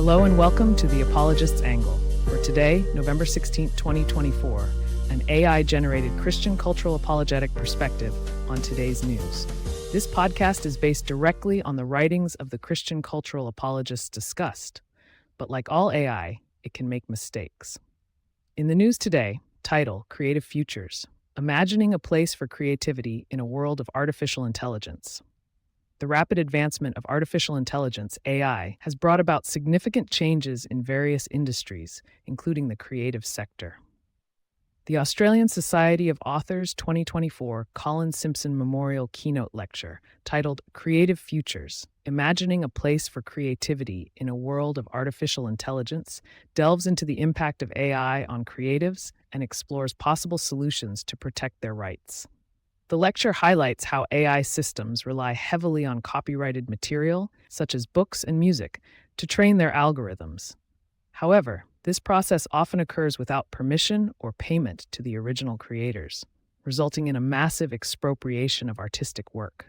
Hello and welcome to the Apologists Angle. For today, November 16, 2024, an AI-generated Christian cultural apologetic perspective on today's news. This podcast is based directly on the writings of the Christian cultural apologists discussed, but like all AI, it can make mistakes. In the news today, title, Creative Futures, Imagining a Place for Creativity in a World of Artificial Intelligence. The rapid advancement of artificial intelligence, AI, has brought about significant changes in various industries, including the creative sector. The Australian Society of Authors 2024 Colin Simpson Memorial Keynote Lecture, titled Creative Futures, Imagining a Place for Creativity in a World of Artificial Intelligence, delves into the impact of AI on creatives and explores possible solutions to protect their rights. The lecture highlights how AI systems rely heavily on copyrighted material, such as books and music, to train their algorithms. However, this process often occurs without permission or payment to the original creators, resulting in a massive expropriation of artistic work.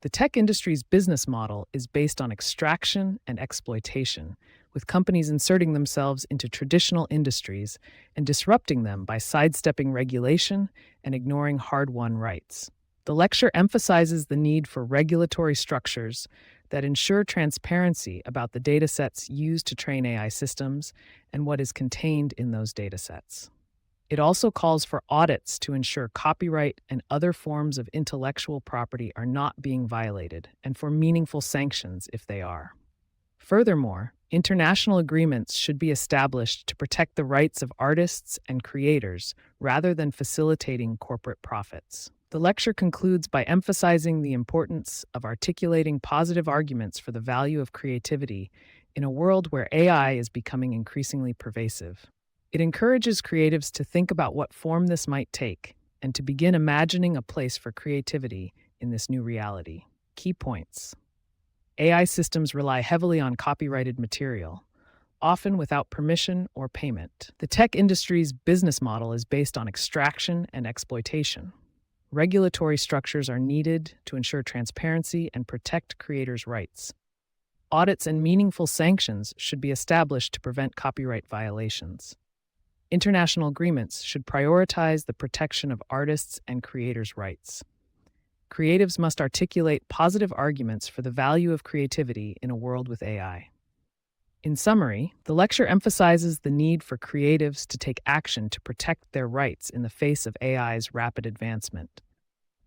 The tech industry's business model is based on extraction and exploitation, with companies inserting themselves into traditional industries and disrupting them by sidestepping regulation and ignoring hard-won rights. The lecture emphasizes the need for regulatory structures that ensure transparency about the datasets used to train AI systems and what is contained in those datasets. It also calls for audits to ensure copyright and other forms of intellectual property are not being violated, and for meaningful sanctions if they are. Furthermore, international agreements should be established to protect the rights of artists and creators rather than facilitating corporate profits. The lecture concludes by emphasizing the importance of articulating positive arguments for the value of creativity in a world where AI is becoming increasingly pervasive. It encourages creatives to think about what form this might take and to begin imagining a place for creativity in this new reality. Key points. AI systems rely heavily on copyrighted material, often without permission or payment. The tech industry's business model is based on extraction and exploitation. Regulatory structures are needed to ensure transparency and protect creators' rights. Audits and meaningful sanctions should be established to prevent copyright violations. International agreements should prioritize the protection of artists' and creators' rights. Creatives must articulate positive arguments for the value of creativity in a world with AI. In summary, the lecture emphasizes the need for creatives to take action to protect their rights in the face of AI's rapid advancement.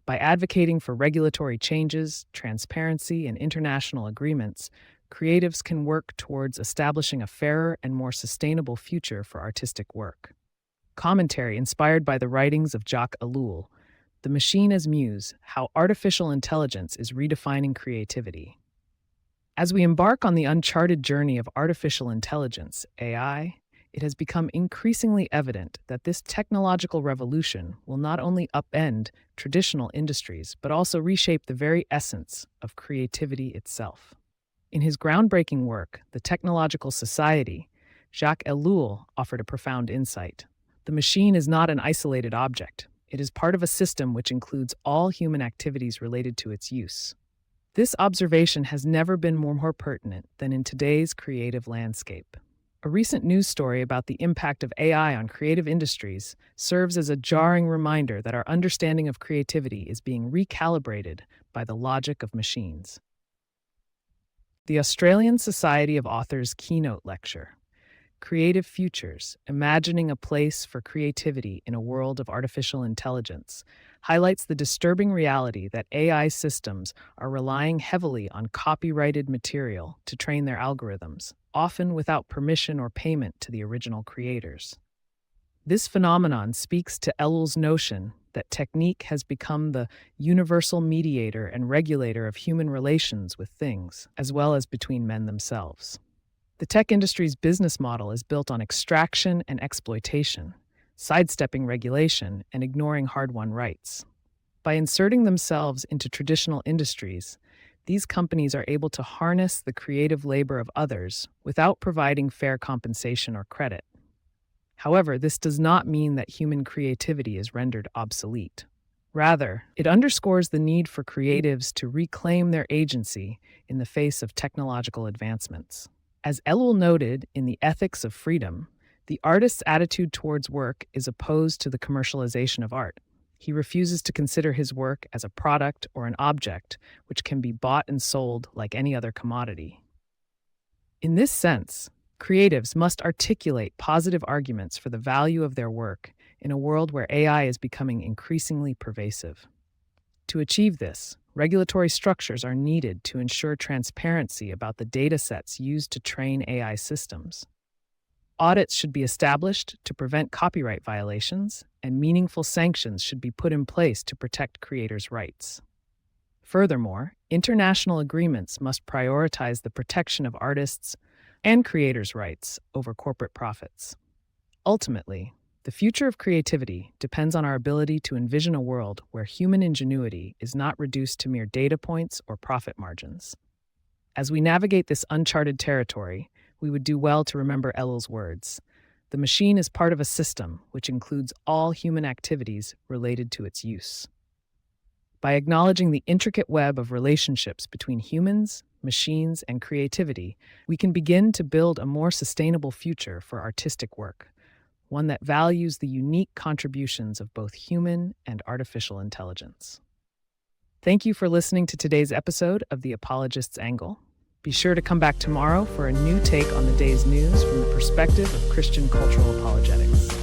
By advocating for regulatory changes, transparency, and international agreements, creatives can work towards establishing a fairer and more sustainable future for artistic work. Commentary inspired by the writings of Jacques Ellul, The Machine as Muse, How Artificial Intelligence is Redefining Creativity. As we embark on the uncharted journey of artificial intelligence, AI, it has become increasingly evident that this technological revolution will not only upend traditional industries, but also reshape the very essence of creativity itself. In his groundbreaking work, The Technological Society, Jacques Ellul offered a profound insight. The machine is not an isolated object. It is part of a system which includes all human activities related to its use. This observation has never been more pertinent than in today's creative landscape. A recent news story about the impact of AI on creative industries serves as a jarring reminder that our understanding of creativity is being recalibrated by the logic of machines. The Australian Society of Authors Keynote Lecture, Creative Futures, Imagining a Place for Creativity in a World of Artificial Intelligence, highlights the disturbing reality that AI systems are relying heavily on copyrighted material to train their algorithms, often without permission or payment to the original creators. This phenomenon speaks to Ellul's notion that technique has become the universal mediator and regulator of human relations with things, as well as between men themselves. The tech industry's business model is built on extraction and exploitation, sidestepping regulation and ignoring hard-won rights. By inserting themselves into traditional industries, these companies are able to harness the creative labor of others without providing fair compensation or credit. However, this does not mean that human creativity is rendered obsolete. Rather, it underscores the need for creatives to reclaim their agency in the face of technological advancements. As Ellul noted in The Ethics of Freedom, the artist's attitude towards work is opposed to the commercialization of art. He refuses to consider his work as a product or an object which can be bought and sold like any other commodity. In this sense, creatives must articulate positive arguments for the value of their work in a world where AI is becoming increasingly pervasive. To achieve this, regulatory structures are needed to ensure transparency about the data sets used to train AI systems. Audits should be established to prevent copyright violations, and meaningful sanctions should be put in place to protect creators' rights. Furthermore, international agreements must prioritize the protection of artists' and creators' rights over corporate profits. Ultimately, the future of creativity depends on our ability to envision a world where human ingenuity is not reduced to mere data points or profit margins. As we navigate this uncharted territory, we would do well to remember Ellul's words. The machine is part of a system which includes all human activities related to its use. By acknowledging the intricate web of relationships between humans, machines, and creativity, we can begin to build a more sustainable future for artistic work, one that values the unique contributions of both human and artificial intelligence. Thank you for listening to today's episode of The Apologist's Angle. Be sure to come back tomorrow for a new take on the day's news from the perspective of Christian cultural apologetics.